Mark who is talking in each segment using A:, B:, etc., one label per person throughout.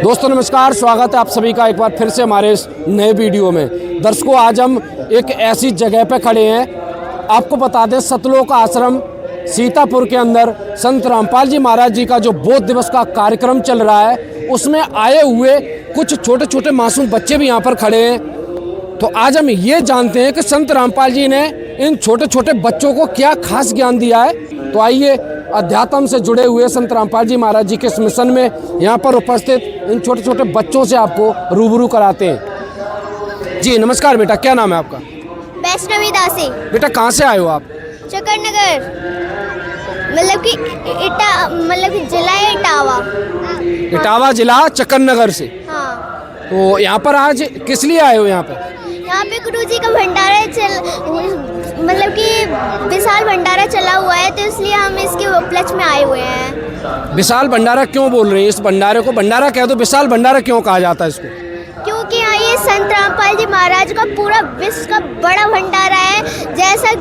A: दोस्तों नमस्कार, स्वागत है आप सभी का एक बार फिर से हमारे इस नए वीडियो में। दर्शकों, आज हम एक ऐसी जगह पे खड़े हैं, आपको बता दें सतलोक आश्रम सीतापुर के अंदर संत रामपाल जी महाराज जी का जो बोध दिवस का कार्यक्रम चल रहा है, उसमें आए हुए कुछ छोटे छोटे मासूम बच्चे भी यहाँ पर खड़े हैं। तो आज हम ये जानते हैं कि संत रामपाल जी ने इन छोटे छोटे बच्चों को क्या खास ज्ञान दिया है। तो आइए अध्यात्म से जुड़े हुए संत रामपाल जी महाराज जी के इस मिशन में यहाँ पर उपस्थित इन छोटे छोटे बच्चों से आपको रूबरू कराते हैं। जी नमस्कार बेटा, क्या नाम है आपका?
B: वैष्णवी दासी।
A: बेटा कहाँ से आए हो आप?
B: चक्कर नगर, मतलब कि जिला इटावा।
A: इटावा जिला चक्कर नगर से।
B: हाँ।
A: तो यहाँ पर आज किस लिए आए हो? यहाँ पे
B: गुरुजी का भंडारा मतलब कि विशाल भंडारा चला हुआ है, तो इसलिए हम इसके उपलक्ष्य में आए हुए हैं।
A: विशाल भंडारा क्यों बोल रहे हैं? इस भंडारे को भंडारा कह दो, विशाल भंडारा क्यों कहा जाता है इसको?
B: क्योंकि यहाँ ये संत रामपाल जी महाराज का पूरा विश्व का बड़ा भंडारा है। जैसा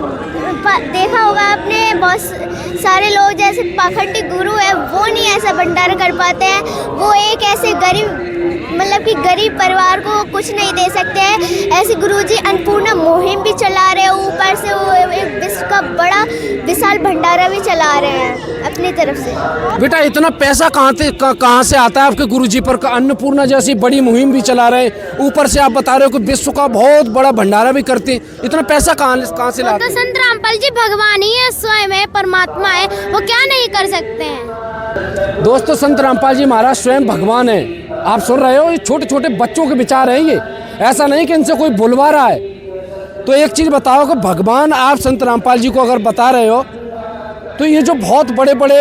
B: देखा होगा आपने, बहुत सारे लोग जैसे पाखंडी गुरु है वो नहीं ऐसा भंडारा कर पाते हैं। वो एक ऐसे गरीब परिवार को कुछ नहीं दे सकते हैं। ऐसे गुरुजी अन्नपूर्णा मुहिम भी चला रहे हैं, ऊपर से वो एक विश्व का बड़ा विशाल भंडारा भी चला रहे हैं अपनी तरफ से।
A: बेटा इतना पैसा कहाँ से आता है आपके गुरुजी पर? अन्नपूर्णा जैसी बड़ी मुहिम भी चला रहे हैं, ऊपर से आप बता रहे हो कि विश्व का बहुत बड़ा भंडारा भी करते हैं, इतना पैसा कहाँ से लाते हैं?
B: तो संत रामपाल जी भगवान ही है, स्वयं है, परमात्मा है, वो क्या नहीं कर सकते हैं।
A: दोस्तों, संत रामपाल जी महाराज स्वयं भगवान है। आप सुन रहे हो, ये छोटे छोटे बच्चों के विचार हैं ये, ऐसा नहीं कि इनसे कोई बुलवा रहा है। तो एक चीज़ बताओ कि भगवान आप संत रामपाल जी को अगर बता रहे हो, तो ये जो बहुत बड़े बड़े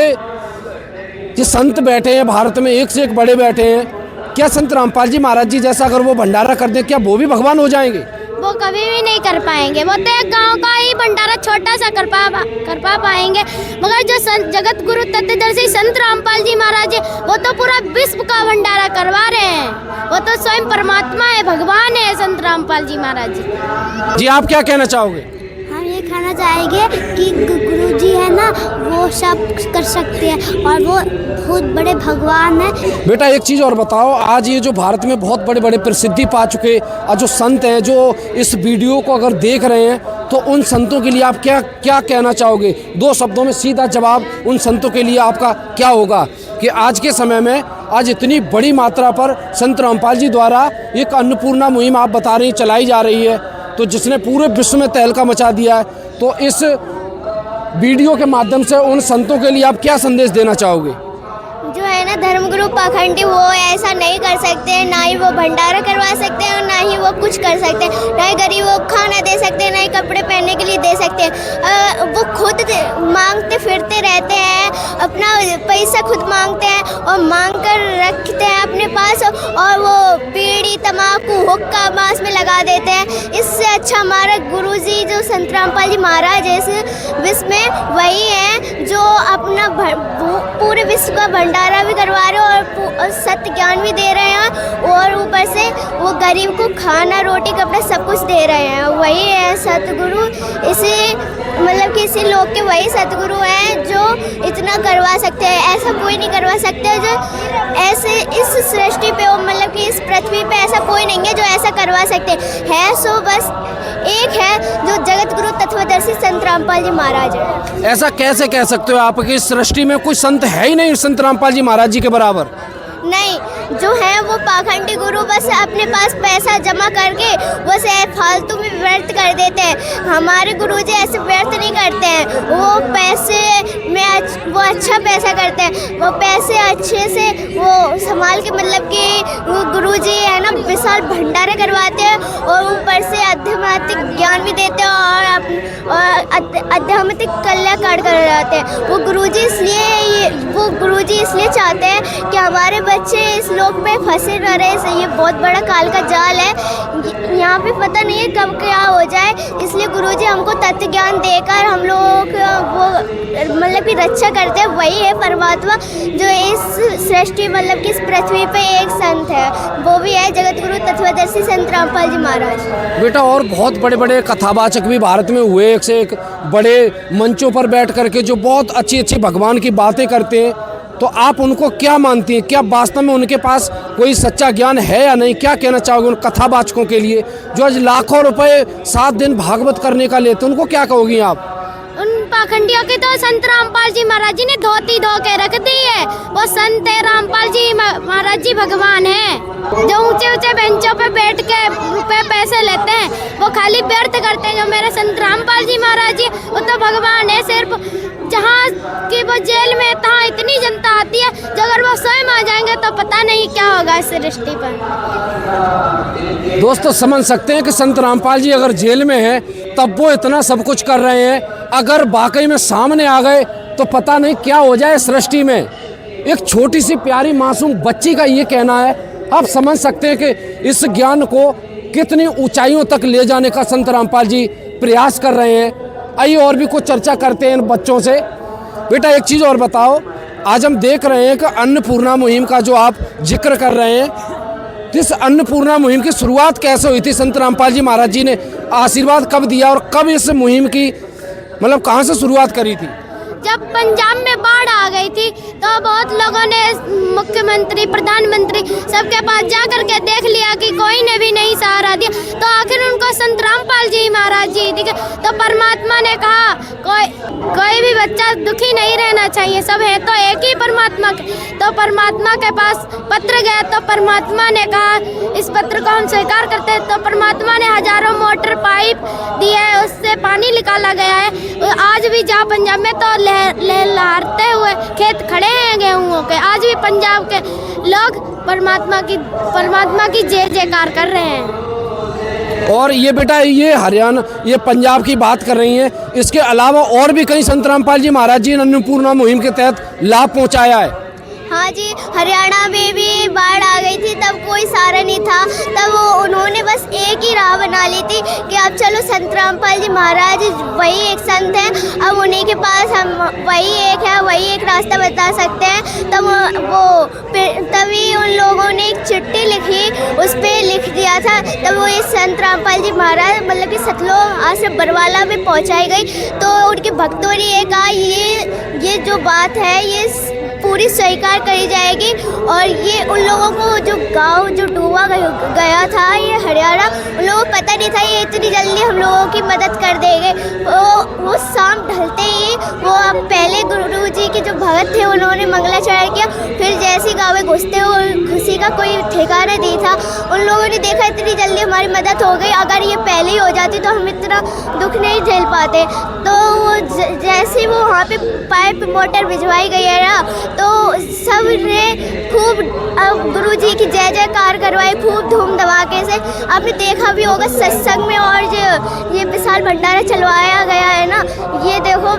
A: ये संत बैठे हैं भारत में, एक से एक बड़े बैठे हैं, क्या संत रामपाल जी महाराज जी जैसा अगर वो भंडारा कर दें, क्या वो भी भगवान हो जाएंगे?
B: वो कभी भी नहीं कर पाएंगे। वो तो एक गांव का ही भंडारा छोटा सा कर पा पाएंगे, मगर जो जगत गुरु तत्वदर्शी संत रामपाल जी महाराज जी, वो तो पूरा विश्व का भंडारा करवा रहे हैं। वो तो स्वयं परमात्मा है, भगवान है संत रामपाल जी महाराज जी।
A: जी आप क्या कहना चाहोगे?
B: हम ये कहना चाहेंगे कि गुरु जी है ना, वो सब कर सकते हैं और वो बहुत बड़े भगवान हैं।
A: बेटा एक चीज़ और बताओ, आज ये जो भारत में बहुत बड़े बड़े प्रसिद्धि पा चुके और जो संत हैं, जो इस वीडियो को अगर देख रहे हैं, तो उन संतों के लिए आप क्या कहना चाहोगे? 2 शब्दों में सीधा जवाब उन संतों के लिए आपका क्या होगा कि आज के समय में आज इतनी बड़ी मात्रा पर संत रामपाल जी द्वारा एक अन्नपूर्णा मुहिम आप बता रही चलाई जा रही है, तो जिसने पूरे विश्व में तहलका मचा दिया है, तो इस वीडियो के माध्यम से उन संतों के लिए आप क्या संदेश देना चाहोगे?
B: जो है ना धर्मगुरु पाखंडी, वो ऐसा नहीं कर सकते हैं, ना ही वो भंडारा करवा सकते हैं और ना ही वो कुछ कर सकते हैं, ना ही गरीबों को खाना दे सकते हैं, ना ही कपड़े पहनने के लिए दे सकते हैं। वो खुद मांगते फिरते रहते हैं, अपना पैसा खुद मांगते हैं और मांग कर रखते हैं अपने पास, और वो बीड़ी तम्बाकू हुक्का मांस में लगा देते हैं। इससे अच्छा हमारा गुरुजी जो संत रामपाल जी महाराज है इस विश्व में, वही है जो अपना पूरे विश्व का भंडारा भी करवा रहे हैं और सत्य ज्ञान भी दे रहे हैं, और ऊपर से वो गरीब को खाना रोटी कपड़ा सब कुछ दे रहे हैं। वही है सतगुरु। इसी लोग के वही सतगुरु हैं जो इतना करवा सकते हैं। ऐसा कोई नहीं करवा सकते जो ऐसे इस सृष्टि पे, मतलब कि इस पृथ्वी पे ऐसा कोई नहीं है जो ऐसा करवा सकते है। सो बस एक है जो जगत गुरु तत्वदर्शी संत रामपाल जी महाराज है।
A: ऐसा कैसे कह सकते हो आप कि इस सृष्टि में कोई संत है ही नहीं संत रामपाल जी महाराज जी के बराबर?
B: नहीं, जो है वो पाखंडी गुरु बस अपने पास पैसा जमा करके बस फालतू में व्यर्थ कर देते हैं। हमारे गुरुजी ऐसे व्यर्थ नहीं करते हैं, वो पैसे में वो अच्छा पैसा करते हैं, वो पैसे अच्छे से वो संभाल के, मतलब कि वो गुरुजी है ना विशाल भंडारे करवाते हैं और ऊपर से आध्यात्मिक ज्ञान भी देते हैं और आध्यात्मिक कल्याण करवाते हैं। वो गुरुजी इसलिए चाहते हैं कि हमारे बच्चे इस लोक में फंसे न रहे। ये बहुत बड़ा काल का जाल है, यहाँ पे पता नहीं है कब क्या हो जाए, इसलिए गुरुजी हमको तत्व ज्ञान देकर हम लोग वो मतलब कि रक्षा करते हैं। वही है परमात्मा जो इस सृष्टि, मतलब कि इस पृथ्वी पे एक संत है, वो भी है जगत गुरु तत्वदर्शी संत रामपाल जी महाराज।
A: बेटा और बहुत बड़े बड़े कथावाचक भी भारत में हुए, एक से एक बड़े मंचों पर बैठ करके जो बहुत अच्छी अच्छी भगवान की बातें करते हैं, तो आप उनको क्या मानती हैं? क्या वास्तव में उनके पास कोई सच्चा ज्ञान है या नहीं? क्या कहना चाहोगे उन कथावाचकों के लिए जो आज लाखों रुपए 7 दिन भागवत करने का लेते, उनको क्या कहोगी आप?
B: उन पाखंडियों की तो संत रामपाल जी महाराज जी ने धोती धो के रख दी है। वो संत रामपाल जी महाराज जी भगवान है। जो ऊंचे ऊंचे बेंचों पे बैठ के रुपए पैसे लेते हैं वो खाली व्यर्थ करते हैं। जो मेरे संत रामपाल जी महाराज जी वो तो भगवान है। सिर्फ जहाँ की वो जेल में तहाँ इतनी जनता आती है, जो अगर वो स्वयं आ जाएंगे तो पता नहीं क्या होगा इस सृष्टि पर।
A: दोस्तों समझ सकते हैं कि संत रामपाल जी अगर जेल में हैं तब वो इतना सब कुछ कर रहे हैं। अगर वाकई में सामने आ गए तो पता नहीं क्या हो जाए सृष्टि में। एक छोटी सी प्यारी मासूम बच्ची का ये कहना है। आप समझ सकते हैं कि इस ज्ञान को कितनी ऊंचाइयों तक ले जाने का संत रामपाल जी प्रयास कर रहे हैं। आइए और भी कुछ चर्चा करते हैं इन बच्चों से। बेटा एक चीज़ और बताओ, आज हम देख रहे हैं कि अन्नपूर्णा मुहिम का जो आप जिक्र कर रहे हैं, इस अन्नपूर्णा मुहिम की शुरुआत कैसे हुई थी? संत रामपाल जी महाराज जी ने आशीर्वाद कब दिया और कब इस मुहिम की मतलब कहाँ से शुरुआत करी थी?
B: जब पंजाब में बाढ़ आ गई थी तो बहुत लोगों ने मुख्यमंत्री प्रधानमंत्री सबके पास जा करके देख लिया कि कोई ने भी नहीं सहारा दिया। तो आखिर उनको संत रामपाल जी महाराज जी दिखे तो परमात्मा ने कहा कोई भी बच्चा दुखी नहीं रहना चाहिए, सब है तो एक ही परमात्मा के। तो परमात्मा के पास पत्र गया तो परमात्मा ने कहा इस पत्र को हम स्वीकार करते हैं। तो परमात्मा ने हजारों मोटर पाइप दिए है, उससे पानी निकाला गया है। आज भी जहाँ पंजाब में तो लहराते हुए खेत खड़े हैं गेहूं के। आज भी पंजाब के लोग परमात्मा की जय जयकार कर रहे हैं।
A: और ये बेटा ये हरियाणा ये पंजाब की बात कर रही हैं, इसके अलावा और भी कहीं संत रामपाल जी महाराज जी ने अन्नपूर्णा मुहिम के तहत लाभ पहुंचाया है।
B: हाँ जी, हरियाणा में भी बाढ़ आ गई थी, तब कोई सहारा नहीं था। तब उन्होंने बस एक ही राह बना ली थी कि अब चलो संत रामपाल जी महाराज वही एक संत हैं, अब उन्हीं के पास हम वही एक रास्ता बता सकते हैं। तभी उन लोगों ने एक चिट्ठी लिखी, उस पर लिख दिया था। तब वो इस संत रामपाल जी महाराज मतलब कि सतलोक आश्रम बरवाला में पहुँचाई गई। तो उनके भक्तों ने ये कहा ये जो बात है ये पूरी स्वीकार करी जाएगी। और ये उन लोगों को जो गांव जो डूबा गया था ये हरियाणा, उन लोगों को पता नहीं था ये इतनी जल्दी हम लोगों की मदद कर देंगे। वो शाम ढलते ही वो पहले गुरु जी के जो भगत थे उन्होंने मंगलाचरण किया। फिर जैसे गाँव में घुसते हो खुशी का कोई ठिकाना नहीं था। उन लोगों ने देखा इतनी जल्दी हमारी मदद हो गई, अगर ये पहले ही हो जाती तो हम इतना दुख नहीं झेल पाते। तो वो जैसे वो वहाँ पे पाइप मोटर भिजवाई गई है ना, तो सब ने खूब गुरुजी की जय जयकार करवाई, खूब धूम धमाके से। आपने देखा भी होगा सत्संग में, और जो ये विशाल भंडारा चलवाया गया है ना, ये देखो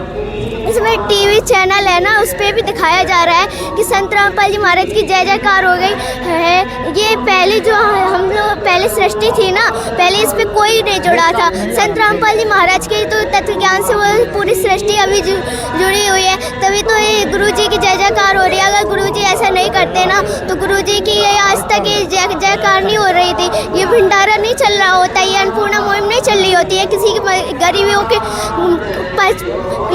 B: इसमें टीवी चैनल है ना, उस पर भी दिखाया जा रहा है कि संत रामपाल जी महाराज की जय जयकार हो गई है। ये पहले जो हम लोग पहले सृष्टि थी ना, पहले इस पर कोई नहीं जुड़ा था। संत रामपाल जी महाराज के तो तत्व ज्ञान से वो पूरी सृष्टि अभी जुड़ी हुई है, तभी तो ये गुरु जी की जय जयकार हो रही है। अगर गुरु जी ऐसा नहीं करते ना तो गुरु जी की ये आज तक ये जय जयकार नहीं हो रही थी, ये भंडारा नहीं चल रहा होता, ये अन्नपूर्णा मुहिम नहीं चल रही होती है। किसी की गरीबियों के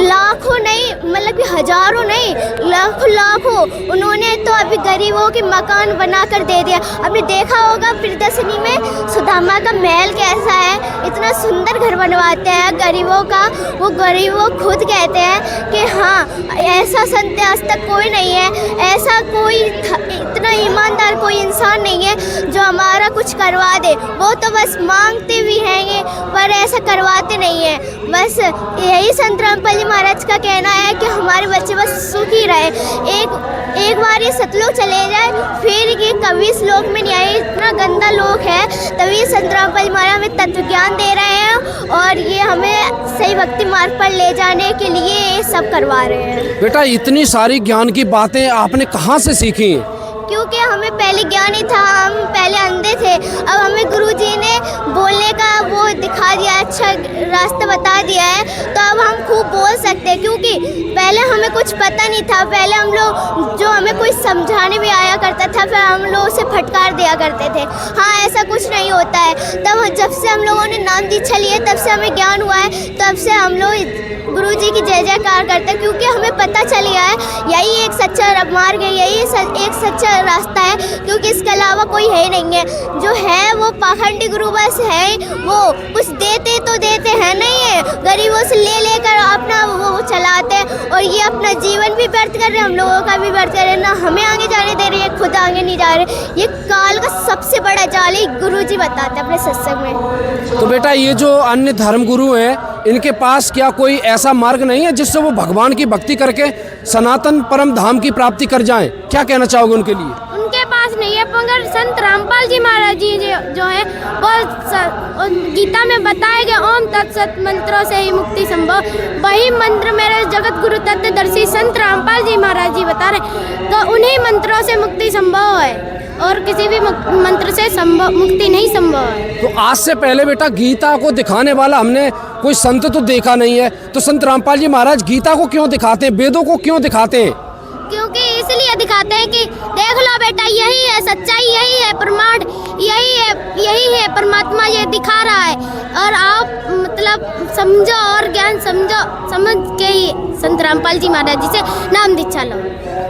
B: लाखों नहीं मतलब कि हजारों नहीं लाखों उन्होंने तो अभी गरीबों के मकान बनाकर दे दिया। आपने देखा होगा प्रियदर्शनी में सुदामा का महल कैसा है, इतना सुंदर घर बनवाते हैं गरीबों का। वो गरीबों खुद कहते हैं कि हाँ ऐसा संत आज तक कोई नहीं है, ऐसा कोई इतना ईमानदार कोई इंसान नहीं है जो हमारा कुछ करवा दे। वो तो बस मांगते भी हैं पर ऐसा करवाते नहीं है। बस यही संत रामपाल जी महाराज का कहना है कि हमारे बच्चे बस सुखी रहे। एक बार ये सतलोक चले जाए फिर ये कभी इस लोक में नहीं आए, इतना गंदा लोक है। तभी संत रामपाल जी महाराज हमें तत्व ज्ञान दे रहे हैं और ये हमें सही भक्ति मार्ग पर ले जाने के लिए ये सब करवा रहे हैं।
A: बेटा इतनी सारी ज्ञान की बातें आपने कहाँ से सीखी?
B: क्योंकि हमें पहले ज्ञान ही था, हम पहले अंधे थे, अब हमें गुरुजी ने बोलने का वो दिखा दिया, अच्छा रास्ता बता दिया है, तो अब हम खूब बोल सकते हैं। क्योंकि पहले हमें कुछ पता नहीं था, पहले हम लोग जो हमें कोई समझाने भी आया करता था फिर हम लोग उसे फटकार दिया करते थे। हाँ ऐसा कुछ नहीं नहीं होता है। तब जब से हम लोगों ने नाम दीक्षा लिए तब से हमें ज्ञान हुआ है, तब से हम लोग गुरुजी की जय जयकार करते हैं, क्योंकि हमें पता चल गया है यही एक सच्चा मार्ग है, यही एक सच्चा रास्ता है, क्योंकि इसके अलावा कोई है नहीं है। जो है वो पाखंडी गुरु बस है, वो कुछ देते तो देते हैं नहीं है, गरीबों से ले लेकर अपना वो चलाते हैं, और ये अपना जीवन भी व्यर्थ कर रहे हैं, हम लोगों का भी व्यर्थ कर रहे हैं, ना हमें आगे जाने दे रहे हैं, खुद आगे नहीं जा रहे। ये काल का सबसे बड़ा जाल है, गुरुजी बताते हैं अपने सत्संग में।
A: तो बेटा ये जो अन्य धर्म गुरु हैं, इनके पास क्या कोई ऐसा मार्ग नहीं है जिससे वो भगवान की भक्ति करके सनातन परम धाम की प्राप्ति कर जाएं? क्या कहना चाहोगे उनके लिए?
C: उनके पास नहीं है, मगर संत रामपाल जी महाराज जी जो है वो गीता में बताए गए ओम तत्सत मंत्रों से ही मुक्ति संभव, वही मंत्र मेरे जगत गुरु तत्वदर्शी संत रामपाल जी महाराज जी बता रहे, तो उन्हीं मंत्रों से मुक्ति संभव है और किसी भी मंत्र से मुक्ति नहीं संभव है।
A: तो आज से पहले बेटा गीता को दिखाने वाला हमने कोई संत तो देखा नहीं है, तो संत रामपाल जी महाराज गीता को क्यों दिखाते हैं, वेदों को क्यों दिखाते हैं?
C: क्योंकि इसलिए दिखाते हैं कि देख लो बेटा यही है सच्चाई, यही है प्रमाण, यही है परमात्मा, ये दिखा रहा है, और आप मतलब समझो और ज्ञान समझ के ही संत रामपाल जी महाराज जी से नाम दीक्षा लो।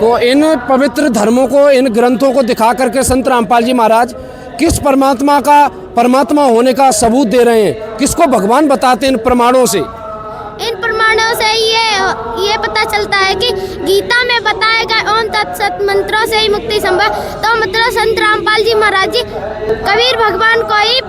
A: तो इन पवित्र धर्मों को, इन ग्रंथों को दिखा करके संत रामपाल जी महाराज किस परमात्मा होने का सबूत दे रहे हैं, किसको भगवान बताते हैं इन प्रमाणों से?
C: इन प्रमाणों से ये पता चलता है कि गीता में बताए गए ओम तत्सत मंत्रों से ही मुक्ति संभव, तो मतलब संत रामपाल जी महाराज जी कबीर भगवान को ही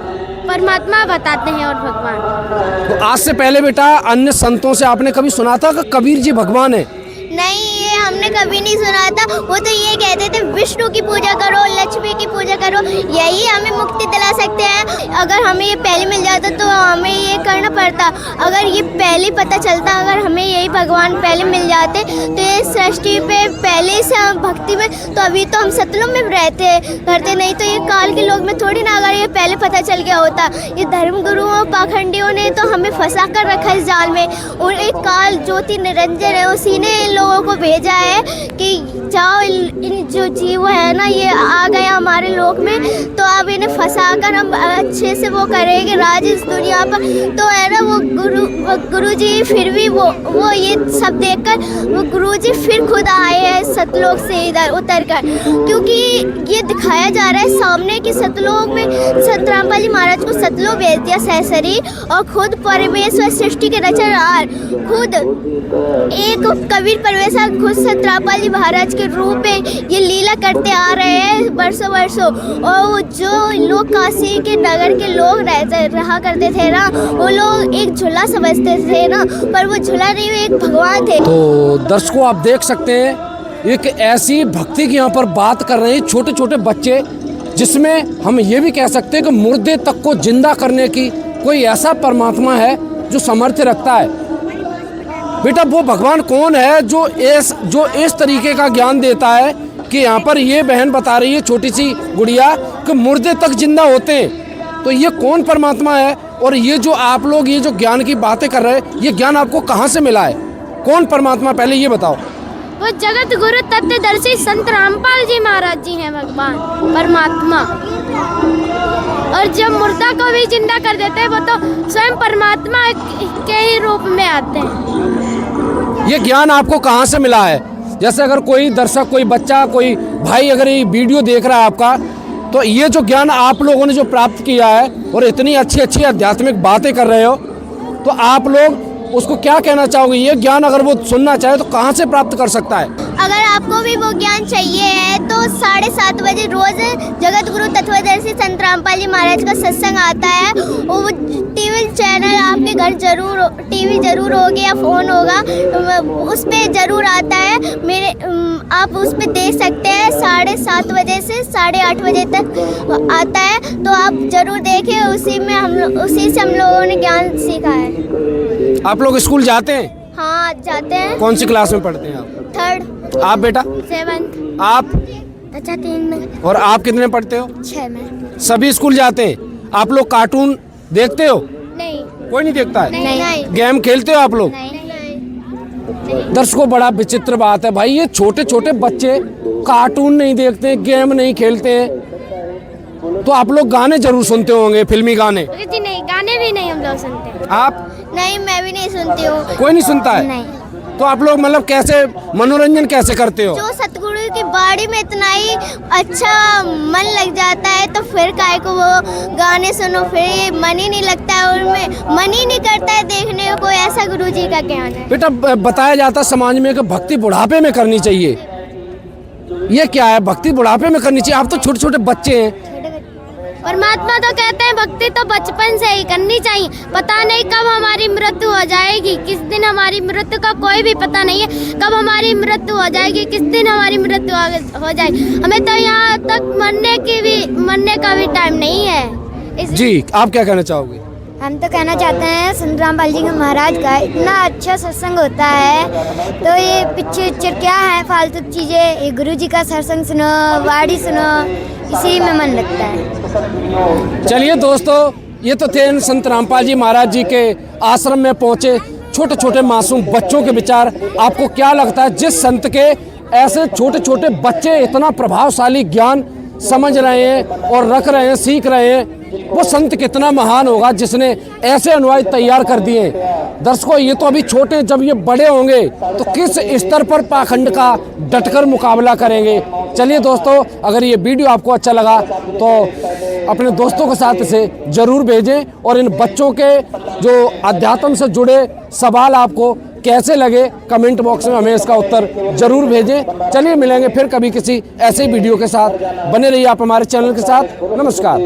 C: परमात्मा बताते हैं और भगवान।
A: तो आज से पहले बेटा अन्य संतों से आपने कभी सुना था कि कबीर जी भगवान है?
B: नहीं, ये हमने कभी नहीं सुना था। वो तो ये कहते थे विष्णु की पूजा करो, लक्ष्मी की पूजा करो, यही हमें मुक्ति दिला सकते हैं। अगर हमें ये पहले मिल जाता तो हमें ये करना पड़ता, अगर ये पहले पता चलता, अगर हमें यही भगवान पहले मिल जाते तो ये सृष्टि पे पहले से हम भक्ति में, तो अभी तो हम सतलुज में करते नहीं, तो ये काल के लोग में थोड़ी ना, अगर ये पहले पता चल गया होता। ये धर्म गुरुओं पाखंडियों ने तो हमें फंसा कर रखा है इस जाल में, और एक काल ज्योति निरंजन है उसी ने लोगों को भेजा है कि जाओ इन जो जीव है ना ये आ गया हमारे लोक में, तो अब इन्हें फंसा कर हम अच्छे से वो करेंगे राज इस दुनिया पर। तो है ना वो गुरु जी फिर भी वो ये सब देखकर वो गुरु जी फिर खुद आए हैं सतलोक से इधर उतर कर, क्योंकि ये दिखाया जा रहा है सामने कि सतलोक में संत रामपाल जी महाराज को सतलोक भेज दिया सहसरी, और खुद परमेश्वर सृष्टि के रचनहार खुद एक कबीर परमेश्वर खुद संत रामपाल जी महाराज के रूप में ये लीला करते आ रहे हैं वर्षों, और जो लोग काशी के नगर के लोग रहा करते थे ना, वो लोग एक झूला समझते थे ना, पर वो झूला नहीं, वो एक भगवान थे।
A: तो दर्शकों आप देख सकते हैं एक ऐसी भक्ति की यहाँ पर बात कर रहे हैं छोटे छोटे बच्चे, जिसमें हम ये भी कह सकते हैं कि मुर्दे तक को जिंदा करने की कोई ऐसा परमात्मा है जो सामर्थ्य रखता है। बेटा वो भगवान कौन है जो इस तरीके का ज्ञान देता है कि यहाँ पर ये बहन बता रही है छोटी सी गुड़िया कि मुर्दे तक जिंदा होते हैं, तो ये कौन परमात्मा है? और ये जो आप लोग ये जो ज्ञान की बातें कर रहे हैं, ये ज्ञान आपको कहाँ से मिला है? कौन परमात्मा, पहले ये बताओ।
C: वो जगत गुरु तत्वदर्शी संत रामपाल जी महाराज जी हैं भगवान परमात्मा, और जब मुर्दा को भी जिंदा कर देते हैं वो तो स्वयं परमात्मा के ही रूप में आते हैं।
A: ये ज्ञान आपको कहाँ से मिला है? जैसे अगर कोई दर्शक, कोई बच्चा, कोई भाई अगर ये वीडियो देख रहा है आपका, तो ये जो ज्ञान आप लोगों ने जो प्राप्त किया है और इतनी अच्छी अच्छी आध्यात्मिक बातें कर रहे हो, तो आप लोग उसको क्या कहना चाहोगे? ये ज्ञान अगर वो सुनना चाहे तो कहाँ से प्राप्त कर सकता है?
B: अगर आपको भी वो ज्ञान चाहिए है तो 7:30 बजे रोज जगत गुरु तत्वदर्शी संत रामपाल जी महाराज का सत्संग आता है। वो टीवी चैनल आपके घर टीवी जरूर होगी या फ़ोन होगा, उस पर ज़रूर आता है। आप उस पर देख सकते हैं। 7:30 बजे से 8:30 बजे तक आता है, तो आप ज़रूर देखें। उसी से हम लोगों ने ज्ञान सीखा है।
A: आप लोग स्कूल जाते हैं?
B: हाँ जाते हैं।
A: कौन सी क्लास में पढ़ते हैं आप?
B: 3rd।
A: आप बेटा?
B: 7th।
A: आप?
B: अच्छा 3 में।
A: और आप कितने में पढ़ते हो?
B: 6 में।
A: सभी स्कूल जाते हैं। आप लोग कार्टून देखते हो?
B: नहीं।
A: कोई नहीं देखता है?
B: नहीं।
A: गेम खेलते हो आप लोग?
B: नहीं।
A: दर्शकों बड़ा विचित्र बात है भाई, ये छोटे छोटे बच्चे कार्टून नहीं देखते, गेम नहीं खेलते हैं, तो आप लोग गाने जरूर सुनते होंगे, फिल्मी गाने।
C: जी नहीं, गाने भी नहीं हम लोग सुनते।
A: आप?
B: नहीं, मैं भी नहीं सुनती हूँ।
A: कोई नहीं सुनता है?
B: नहीं।
A: तो आप लोग मतलब कैसे मनोरंजन कैसे करते हो?
B: जो सतगुरु की बाड़ी में इतना ही अच्छा मन लग जाता है तो फिर काहे को वो गाने सुनो, फिर ये मन ही नहीं लगता है, उनमें मन ही नहीं करता है देखने को। ऐसा गुरु जी का ज्ञान है।
A: बेटा बताया जाता है समाज में कि भक्ति बुढ़ापे में करनी चाहिए, ये क्या है? भक्ति बुढ़ापे में करनी चाहिए? आप तो छोटे छोटे बच्चे हैं।
C: और महात्मा तो कहते हैं भक्ति तो बचपन से ही करनी चाहिए। पता नहीं कब हमारी मृत्यु हो जाएगी, किस दिन हमारी मृत्यु का कोई भी पता नहीं है। कब हमारी मृत्यु हो जाएगी, किस दिन हमारी मृत्यु हो जाएगी, हमें तो यहाँ तक मरने का भी टाइम नहीं है।
A: जी, आप क्या कहना चाहोगे?
B: हम तो कहना चाहते हैं संत रामपाल जी के महाराज का इतना अच्छा सत्संग होता है, तो ये पिक्चर क्या है फालतू चीज़ें, ये गुरु जी का सत्संग सुनो, वाणी सुनो, इसी में मन लगता है।
A: चलिए दोस्तों, ये तो थे संत रामपाल जी महाराज जी के आश्रम में पहुंचे छोटे छोटे मासूम बच्चों के विचार। आपको क्या लगता है जिस संत के ऐसे छोटे छोटे बच्चे इतना प्रभावशाली ज्ञान समझ रहे हैं और रख रहे हैं, सीख रहे हैं, वो संत कितना महान होगा जिसने ऐसे अनुयायी तैयार कर दिए। दर्शकों, ये तो अभी छोटे, जब ये बड़े होंगे तो किस स्तर पर पाखंड का डटकर मुकाबला करेंगे। चलिए दोस्तों, अगर ये वीडियो आपको अच्छा लगा तो अपने दोस्तों के साथ इसे जरूर भेजें, और इन बच्चों के जो अध्यात्म से जुड़े सवाल आपको कैसे लगे कमेंट बॉक्स में हमें इसका उत्तर जरूर भेजें। चलिए मिलेंगे फिर कभी किसी ऐसे वीडियो के साथ। बने रहिए आप हमारे चैनल के साथ। नमस्कार।